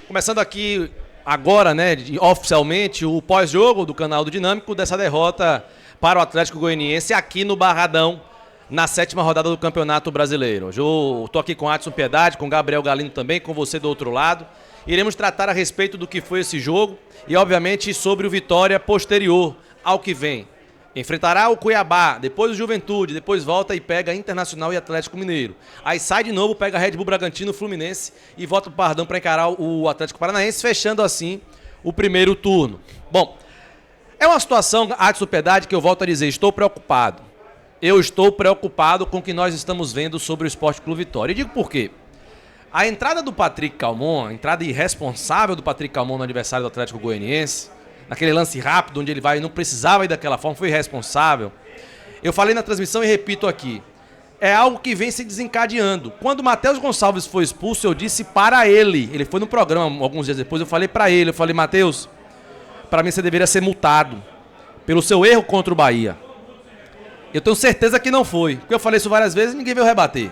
Começando aqui agora, né, oficialmente, o pós-jogo do canal do Dinâmico dessa derrota para o Atlético Goianiense aqui no Barradão, na 7ª rodada do Campeonato Brasileiro. Eu estou aqui com o Adson Piedade, com o Gabriel Galindo também, com você do outro lado. Iremos tratar a respeito do que foi esse jogo e, obviamente, sobre o Vitória posterior ao que vem. Enfrentará o Cuiabá, depois o Juventude, depois volta e pega Internacional e Atlético Mineiro. Aí sai de novo, pega Red Bull Bragantino, Fluminense e volta para o Barradão para encarar o Atlético Paranaense, fechando assim o primeiro turno. Bom, é uma situação, Adson Piedade, que eu volto a dizer, estou preocupado. Eu estou preocupado com o que nós estamos vendo sobre o Sport Clube Vitória. E digo por quê? A entrada do Patrick Calmon, a entrada irresponsável do Patrick Calmon no adversário do Atlético Goianiense, naquele lance rápido onde ele vai e não precisava ir daquela forma, foi irresponsável. Eu falei na transmissão e repito aqui. É algo que vem se desencadeando. Quando o Matheus Gonçalves foi expulso, eu disse para ele. Ele foi no programa alguns dias depois, eu falei para ele. Eu falei, Matheus, para mim você deveria ser multado pelo seu erro contra o Bahia. Eu tenho certeza que não foi. Porque eu falei isso várias vezes e ninguém veio rebater.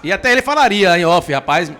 E até ele falaria em off, rapaz,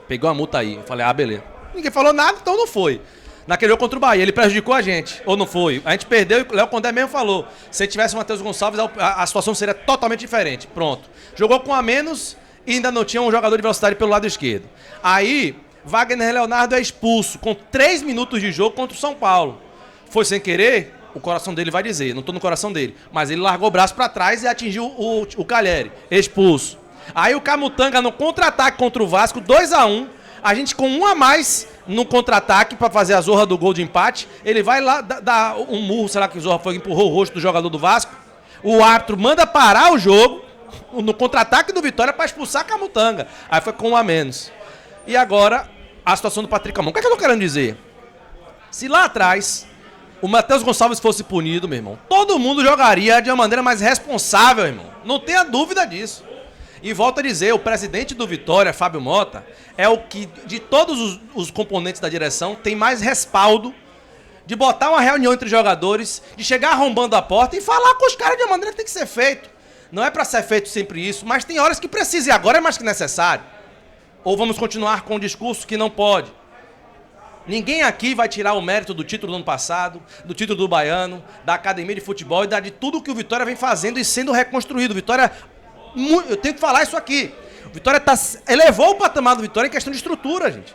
pegou a multa aí. Eu falei, beleza. Ninguém falou nada, então não foi. Naquele jogo contra o Bahia, ele prejudicou a gente, ou não foi? A gente perdeu e o Léo Condé mesmo falou. Se tivesse o Matheus Gonçalves, a situação seria totalmente diferente. Pronto. Jogou com a menos e ainda não tinha um jogador de velocidade pelo lado esquerdo. Aí, Wagner Leonardo é expulso com 3 minutos de jogo contra o São Paulo. Foi sem querer? O coração dele vai dizer, não estou no coração dele. Mas ele largou o braço para trás e atingiu o Calheri, expulso. Aí o Camutanga no contra-ataque contra o Vasco, 2-1. A gente com um a mais no contra-ataque para fazer a zorra do gol de empate. Ele vai lá dar um murro, será que o Zorra foi empurrou o rosto do jogador do Vasco. O árbitro manda parar o jogo no contra-ataque do Vitória para expulsar a Camutanga. Aí foi com um a menos. E agora a situação do Patrick Calmon. O que é que eu tô querendo dizer? Se lá atrás o Matheus Gonçalves fosse punido, meu irmão, todo mundo jogaria de uma maneira mais responsável, irmão. Não tenha dúvida disso. E volto a dizer, o presidente do Vitória, Fábio Mota, é o que, de todos os componentes da direção, tem mais respaldo de botar uma reunião entre jogadores, de chegar arrombando a porta e falar com os caras de uma maneira que tem que ser feito. Não é para ser feito sempre isso, mas tem horas que precisa e agora é mais que necessário. Ou vamos continuar com o discurso que não pode. Ninguém aqui vai tirar o mérito do título do ano passado, do título do Baiano, da academia de futebol e de tudo que o Vitória vem fazendo e sendo reconstruído. Vitória, eu tenho que falar isso aqui. O Vitória elevou o patamar do Vitória em questão de estrutura, gente.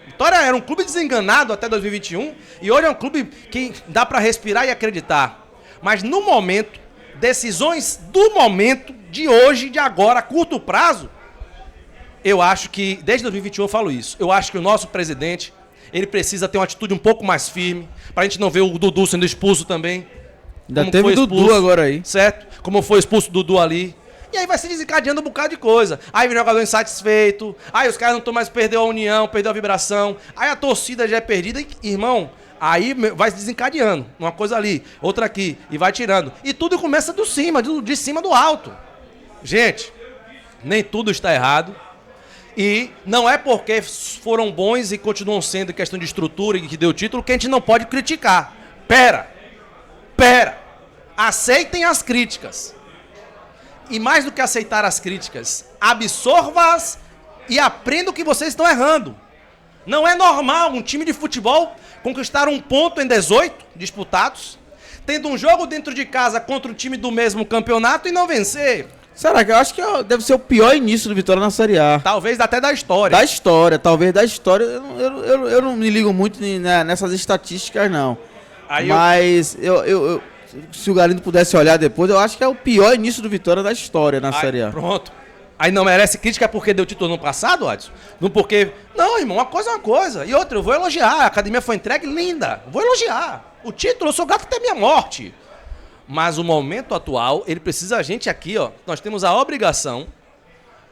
Vitória era um clube desenganado até 2021 e hoje é um clube que dá para respirar e acreditar. Mas no momento, decisões do momento, de hoje, de agora, a curto prazo, eu acho que, desde 2021 eu falo isso, eu acho que o nosso presidente, ele precisa ter uma atitude um pouco mais firme, pra gente não ver o Dudu sendo expulso também. Ainda teve o Dudu agora aí. Certo? Como foi expulso o Dudu ali. E aí vai se desencadeando um bocado de coisa. Aí vem o jogador insatisfeito, aí os caras não estão mais, perdeu a união, perdeu a vibração, aí a torcida já é perdida e, irmão, aí vai se desencadeando. Uma coisa ali, outra aqui, e vai tirando. E tudo começa de cima do alto. Gente, nem tudo está errado. E não é porque foram bons e continuam sendo em questão de estrutura e que deu título que a gente não pode criticar. Pera. Aceitem as críticas. E mais do que aceitar as críticas, absorva-as e aprenda o que vocês estão errando. Não é normal um time de futebol conquistar um ponto em 18 disputados, tendo um jogo dentro de casa contra o time do mesmo campeonato e não vencer. Será que eu acho que deve ser o pior início do Vitória na Série A? Talvez até da história. Talvez da história. Eu não me ligo muito nessas estatísticas, não. Mas se o Galindo pudesse olhar depois, eu acho que é o pior início do Vitória da história na Série A. Pronto. Aí não merece crítica porque deu título no passado, Adson? Não porque... Não, irmão, uma coisa é uma coisa. E outra, eu vou elogiar. A academia foi entregue linda. Vou elogiar. O título, eu sou gato até minha morte. Mas o momento atual, ele precisa a gente aqui, ó. Nós temos a obrigação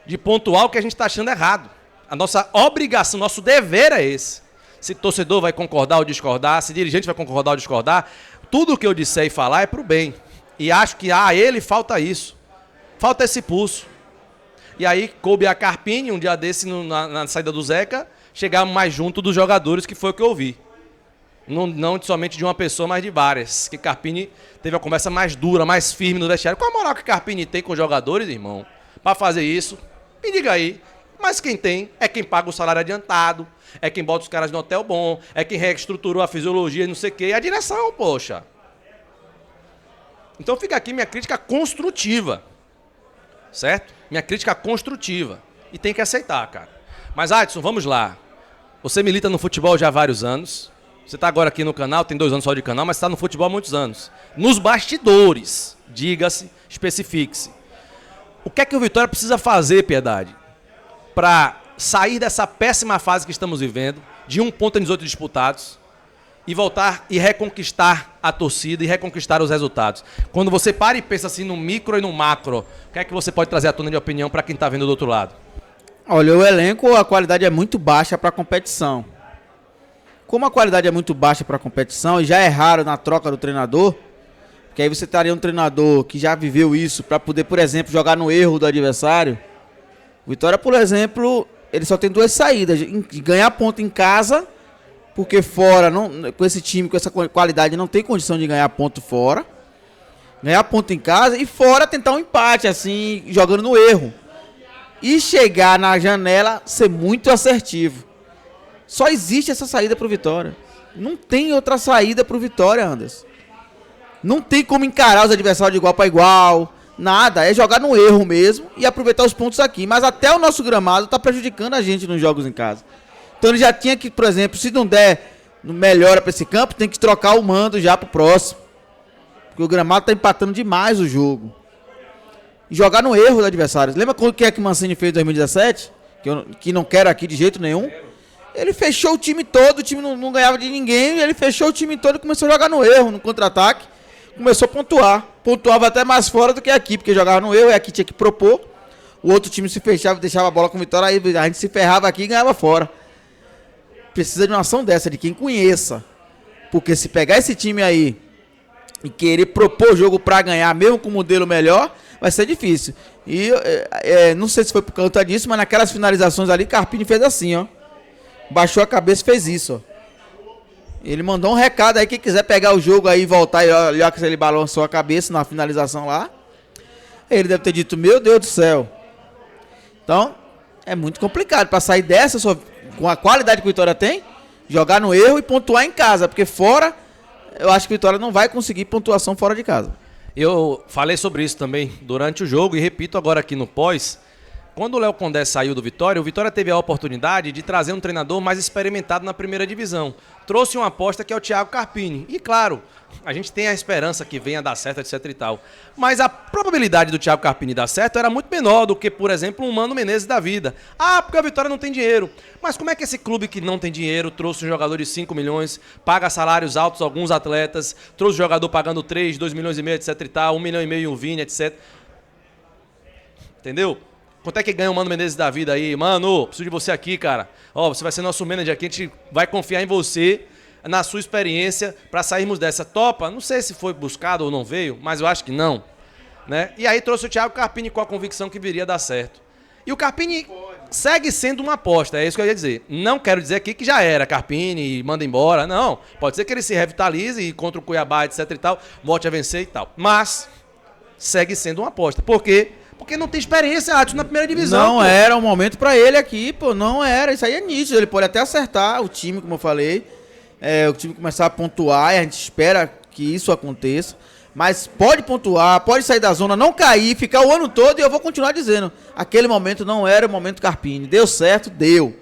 de pontuar o que a gente está achando errado. A nossa obrigação, nosso dever é esse. Se torcedor vai concordar ou discordar, se dirigente vai concordar ou discordar, tudo o que eu disser e falar é pro bem. E acho que a ele falta isso. Falta esse pulso. E aí coube a Carpini, um dia desse, na saída do Zeca, chegar mais junto dos jogadores, que foi o que eu ouvi. Não somente de uma pessoa, mas de várias. Que Carpini teve a conversa mais dura, mais firme no vestiário. Qual a moral que Carpini tem com os jogadores, irmão? Pra fazer isso? Me diga aí. Mas quem tem é quem paga o salário adiantado, é quem bota os caras no hotel bom, é quem reestruturou a fisiologia, não sei o quê, e a direção, poxa. Então fica aqui minha crítica construtiva, certo? Minha crítica construtiva. E tem que aceitar, cara. Mas, Adson, vamos lá. Você milita no futebol já há vários anos. Você está agora aqui no canal, tem 2 anos só de canal, mas está no futebol há muitos anos. Nos bastidores, diga-se, especifique-se. O que é que o Vitória precisa fazer, Piedade, para sair dessa péssima fase que estamos vivendo, de 1 ponto em 18 disputados, e voltar e reconquistar a torcida e reconquistar os resultados? Quando você para e pensa assim no micro e no macro, o que é que você pode trazer à tona de opinião para quem está vendo do outro lado? Olha, o elenco, a qualidade é muito baixa para a competição. Como a qualidade é muito baixa para a competição e já é raro na troca do treinador, porque aí você estaria um treinador que já viveu isso para poder, por exemplo, jogar no erro do adversário. O Vitória, por exemplo, ele só tem 2 saídas: ganhar ponto em casa, porque fora, não, com esse time, com essa qualidade, não tem condição de ganhar ponto fora. Ganhar ponto em casa e fora tentar um empate, assim, jogando no erro. E chegar na janela, ser muito assertivo. Só existe essa saída pro Vitória. Não tem outra saída pro Vitória, Anderson. Não tem como encarar os adversários de igual para igual. Nada. É jogar no erro mesmo e aproveitar os pontos aqui. Mas até o nosso gramado tá prejudicando a gente nos jogos em casa. Então ele já tinha que, por exemplo, se não der melhora para esse campo, tem que trocar o mando já pro próximo. Porque o gramado tá empatando demais o jogo. E jogar no erro do adversário. Lembra o que é que o Mancini fez em 2017? Que não quero aqui de jeito nenhum. Ele fechou o time todo, o time não ganhava de ninguém, ele fechou o time todo e começou a jogar no erro, no contra-ataque. Começou a pontuar. Pontuava até mais fora do que aqui, porque jogava no erro e aqui tinha que propor. O outro time se fechava, deixava a bola com Vitória, aí a gente se ferrava aqui e ganhava fora. Precisa de uma ação dessa, de quem conheça. Porque se pegar esse time aí e querer propor o jogo pra ganhar, mesmo com um modelo melhor, vai ser difícil. E não sei se foi por conta disso, mas naquelas finalizações ali, Carpini fez assim, ó. Baixou a cabeça e fez isso, ó. Ele mandou um recado aí, quem quiser pegar o jogo aí e voltar e olhar que ele balançou a cabeça na finalização lá. Ele deve ter dito, meu Deus do céu. Então, é muito complicado para sair dessa, com a qualidade que o Vitória tem, jogar no erro e pontuar em casa, porque fora, eu acho que o Vitória não vai conseguir pontuação fora de casa. Eu falei sobre isso também durante o jogo e repito agora aqui no pós. Quando o Léo Condé saiu do Vitória, o Vitória teve a oportunidade de trazer um treinador mais experimentado na primeira divisão. Trouxe uma aposta que é o Thiago Carpini. E claro, a gente tem a esperança que venha dar certo, etc e tal. Mas a probabilidade do Thiago Carpini dar certo era muito menor do que, por exemplo, um Mano Menezes da vida. Ah, porque a Vitória não tem dinheiro. Mas como é que esse clube que não tem dinheiro trouxe um jogador de 5 milhões, paga salários altos a alguns atletas, trouxe um jogador pagando 3, 2 milhões e meio, etc e tal, 1,5 milhão em um Vini, etc. Entendeu? Quanto é que ganha o Mano Menezes da vida aí? Mano, preciso de você aqui, cara. Ó, você vai ser nosso manager aqui, a gente vai confiar em você, na sua experiência, para sairmos dessa. Topa? Não sei se foi buscado ou não veio, mas eu acho que não. Né? E aí trouxe o Thiago Carpini com a convicção que viria a dar certo. E o Carpini segue sendo uma aposta, é isso que eu ia dizer. Não quero dizer aqui que já era Carpini e manda embora, não. Pode ser que ele se revitalize e contra o Cuiabá, etc e tal, volte a vencer e tal. Mas segue sendo uma aposta. Por quê? Porque não tem experiência, Adson, na primeira divisão. Não era o momento pra ele aqui, pô. Não era. Isso aí é nítido. Ele pode até acertar o time, como eu falei. O time começar a pontuar e a gente espera que isso aconteça. Mas pode pontuar, pode sair da zona, não cair, ficar o ano todo e eu vou continuar dizendo. Aquele momento não era o momento Carpini. Deu certo? Deu.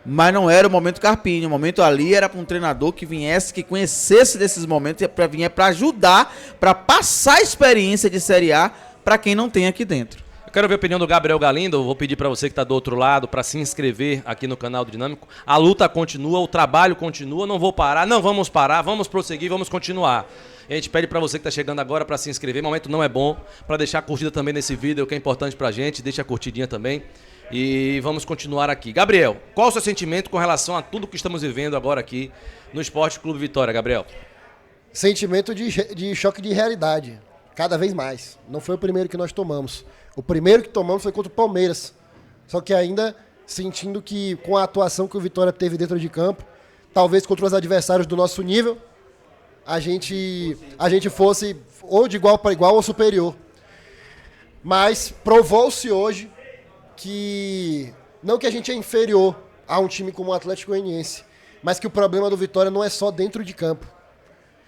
Mas não era o momento Carpini. O momento ali era para um treinador que viesse, que conhecesse desses momentos, vinha para ajudar, para passar a experiência de Série A para quem não tem aqui dentro. Eu quero ver a opinião do Gabriel Galindo. Eu vou pedir para você que está do outro lado para se inscrever aqui no canal do Dinâmico. A luta continua, o trabalho continua, não vou parar, não vamos parar, vamos prosseguir, vamos continuar. E a gente pede para você que está chegando agora para se inscrever. O momento não é bom, para deixar a curtida também nesse vídeo, que é importante para a gente. Deixa a curtidinha também. E vamos continuar aqui. Gabriel, qual o seu sentimento com relação a tudo que estamos vivendo agora aqui no Esporte Clube Vitória, Gabriel? Sentimento de choque de realidade. Cada vez mais. Não foi o primeiro que nós tomamos. O primeiro que tomamos foi contra o Palmeiras. Só que ainda sentindo que com a atuação que o Vitória teve dentro de campo, talvez contra os adversários do nosso nível, a gente fosse ou de igual para igual ou superior. Mas provou-se hoje que Não que a gente é inferior a um time como o Atlético Goianiense, mas que o problema do Vitória não é só dentro de campo.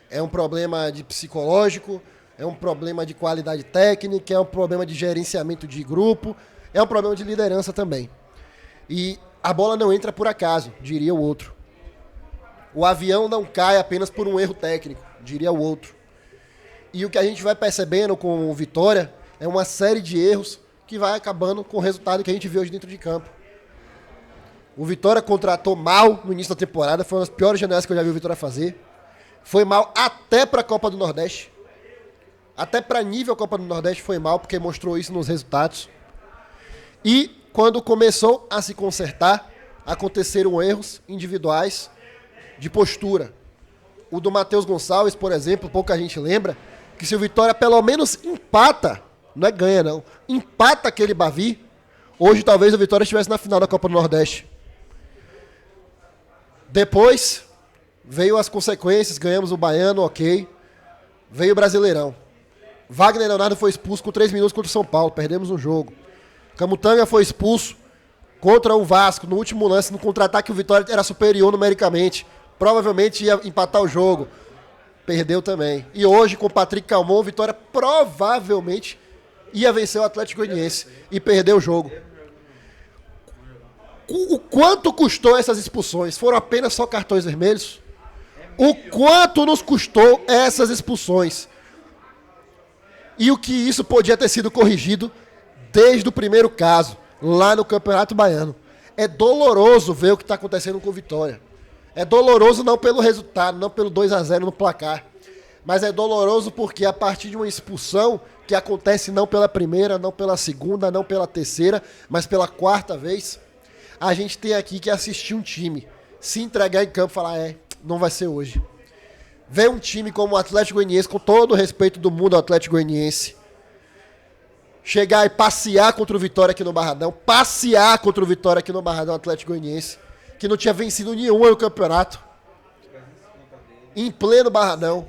É um problema de psicológico, é um problema de qualidade técnica, é um problema de gerenciamento de grupo, é um problema de liderança também. E a bola não entra por acaso, diria o outro. O avião não cai apenas por um erro técnico, diria o outro. E o que a gente vai percebendo com o Vitória é uma série de erros que vai acabando com o resultado que a gente vê hoje dentro de campo. O Vitória contratou mal no início da temporada, foi uma das piores janelas que eu já vi o Vitória fazer. Foi mal até para a Copa do Nordeste. Até para nível Copa do Nordeste foi mal, porque mostrou isso nos resultados. E quando começou a se consertar, aconteceram erros individuais de postura. O do Matheus Gonçalves, por exemplo, pouca gente lembra, que se o Vitória pelo menos empata, não é ganha não, empata aquele Bavi, hoje talvez o Vitória estivesse na final da Copa do Nordeste. Depois veio as consequências, ganhamos o Baiano, ok. Veio o Brasileirão. Wagner Leonardo foi expulso com 3 minutos contra o São Paulo, perdemos um jogo. Camutanga foi expulso contra o Vasco no último lance, no contra-ataque o Vitória era superior numericamente. Provavelmente ia empatar o jogo. Perdeu também. E hoje, com o Patrick Calmon, o Vitória provavelmente ia vencer o Atlético Goianiense e perdeu o jogo. O quanto custou essas expulsões? Foram apenas só cartões vermelhos? O quanto nos custou essas expulsões? E o que isso podia ter sido corrigido desde o primeiro caso, lá no Campeonato Baiano. É doloroso ver o que está acontecendo com o Vitória. É doloroso não pelo resultado, não pelo 2-0 no placar, mas é doloroso porque a partir de uma expulsão que acontece não pela primeira, não pela segunda, não pela terceira, mas pela quarta vez, a gente tem aqui que assistir um time se entregar em campo e falar, não vai ser hoje. Ver um time como o Atlético Goianiense, com todo o respeito do mundo ao Atlético Goianiense, chegar e passear contra o Vitória aqui no Barradão, Atlético Goianiense, que não tinha vencido nenhum no campeonato, em pleno Barradão,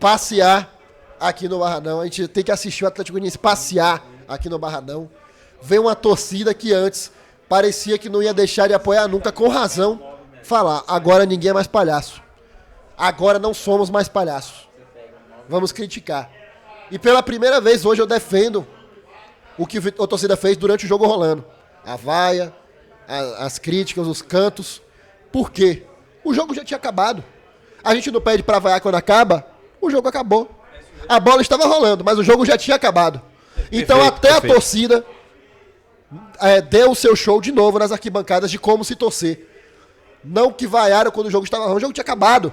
passear aqui no Barradão. A gente tem que assistir o Atlético Goianiense passear aqui no Barradão, ver uma torcida que antes parecia que não ia deixar de apoiar nunca, com razão, falar, agora ninguém é mais palhaço. Agora não somos mais palhaços. Vamos criticar. E pela primeira vez hoje eu defendo o que a torcida fez durante o jogo rolando. A vaia, as críticas, os cantos. Por quê? O jogo já tinha acabado. A gente não pede pra vaiar quando acaba, o jogo acabou. A bola estava rolando, mas o jogo já tinha acabado. Então a torcida deu o seu show de novo nas arquibancadas de como se torcer. Não que vaiaram quando o jogo estava rolando, o jogo tinha acabado.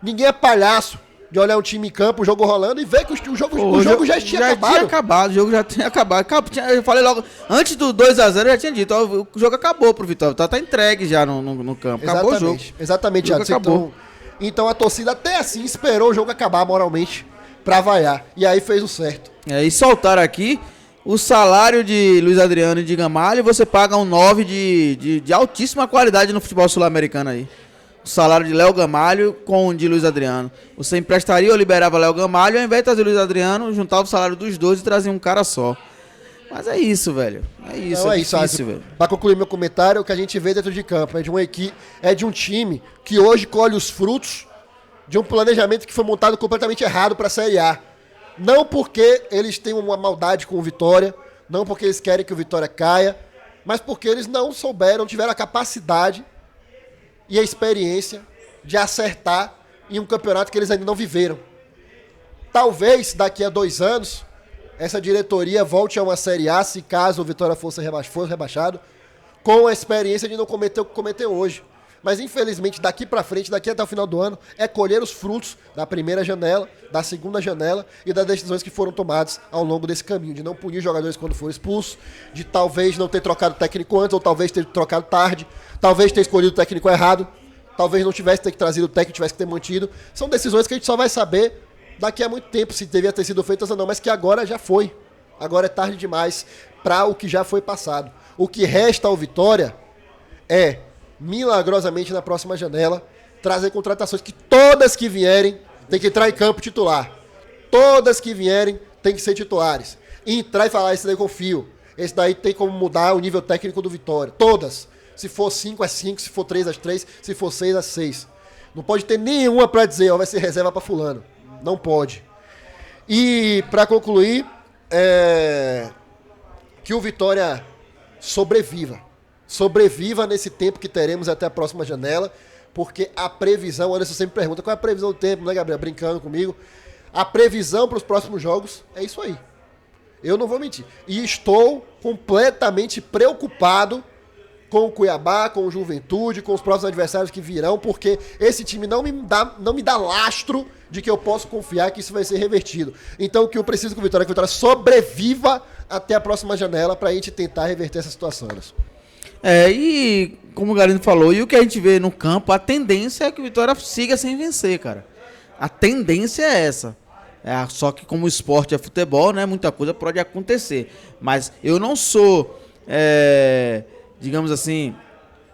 Ninguém é palhaço de olhar um time em campo, o jogo rolando e ver que o jogo já tinha acabado. O jogo já tinha acabado. Eu falei logo, antes do 2-0 eu já tinha dito, o jogo acabou pro Vitória. Tá entregue já no campo. Acabou o jogo. Exatamente, o jogo acabou. Então a torcida até assim esperou o jogo acabar moralmente pra vaiar. E aí fez o certo. E soltaram aqui o salário de Luiz Adriano e de Gamalho, você paga um 9 de altíssima qualidade no futebol sul-americano aí. O salário de Léo Gamalho com o de Luiz Adriano. Você emprestaria ou liberava Léo Gamalho, ao invés de trazer Luiz Adriano, juntava o salário dos dois e trazia um cara só. Mas é isso, velho. É isso, não, é difícil, velho. Para concluir meu comentário, o que a gente vê dentro de campo é de um time que hoje colhe os frutos de um planejamento que foi montado completamente errado para a Série A. Não porque eles têm uma maldade com o Vitória, não porque eles querem que o Vitória caia, mas porque eles não tiveram a capacidade e a experiência de acertar em um campeonato que eles ainda não viveram. Talvez daqui a 2 anos essa diretoria volte a uma Série A, se caso o Vitória fosse rebaixado, com a experiência de não cometer o que cometeu hoje. Mas infelizmente daqui para frente, daqui até o final do ano, é colher os frutos da primeira janela, da segunda janela e das decisões que foram tomadas ao longo desse caminho, de não punir jogadores quando foram expulsos, de talvez não ter trocado técnico antes, ou talvez ter trocado tarde, talvez ter escolhido o técnico errado, talvez não tivesse ter trazido o técnico, tivesse que ter mantido. São decisões que a gente só vai saber daqui a muito tempo se devia ter sido feitas ou não, mas que agora já foi. Agora é tarde demais para o que já foi passado. O que resta ao Vitória é, milagrosamente na próxima janela, trazer contratações que todas que vierem tem que entrar em campo titular. Todas que vierem tem que ser titulares. Entrar e falar, esse daí eu confio. Esse daí tem como mudar o nível técnico do Vitória. Todas. Se for 5 é 5, se for 3 é 3, se for 6 é 6. Não pode ter nenhuma para dizer, ó, vai ser reserva para fulano. Não pode. E para concluir, que o Vitória sobreviva. Sobreviva nesse tempo que teremos até a próxima janela, porque a previsão, Anderson sempre pergunta, qual é a previsão do tempo, né, Gabriel? Brincando comigo. A previsão para os próximos jogos é isso aí. Eu não vou mentir. E estou completamente preocupado com o Cuiabá, com o Juventude, com os próximos adversários que virão, porque esse time não me dá lastro de que eu posso confiar que isso vai ser revertido. Então o que eu preciso com o Vitória é que o Vitória sobreviva até a próxima janela para a gente tentar reverter essa situação. E como o Galindo falou, e o que a gente vê no campo, a tendência é que o Vitória siga sem vencer, cara. A tendência é essa. Só que como o esporte é futebol, né, muita coisa pode acontecer. Mas eu não sou, digamos assim,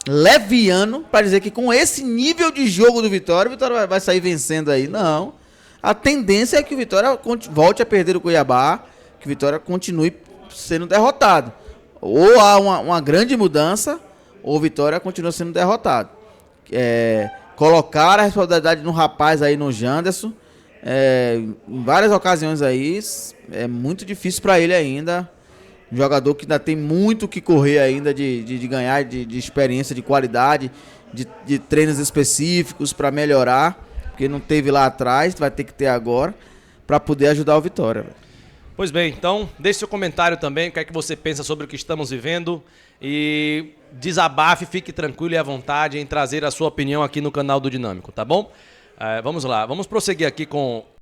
leviano para dizer que com esse nível de jogo do Vitória, o Vitória vai sair vencendo aí. Não. A tendência é que o Vitória volte a perder o Cuiabá, que o Vitória continue sendo derrotado. Ou há uma grande mudança, ou o Vitória continua sendo derrotado. Colocar a responsabilidade no rapaz aí, no Janderson, em várias ocasiões aí, é muito difícil para ele ainda. Um jogador que ainda tem muito que correr ainda de ganhar, de experiência, de qualidade, de treinos específicos para melhorar, porque não teve lá atrás, vai ter que ter agora, para poder ajudar o Vitória. Pois bem, então, deixe seu comentário também, o que é que você pensa sobre o que estamos vivendo e desabafe, fique tranquilo e à vontade em trazer a sua opinião aqui no canal do Dinâmico, tá bom? Vamos lá, vamos prosseguir aqui com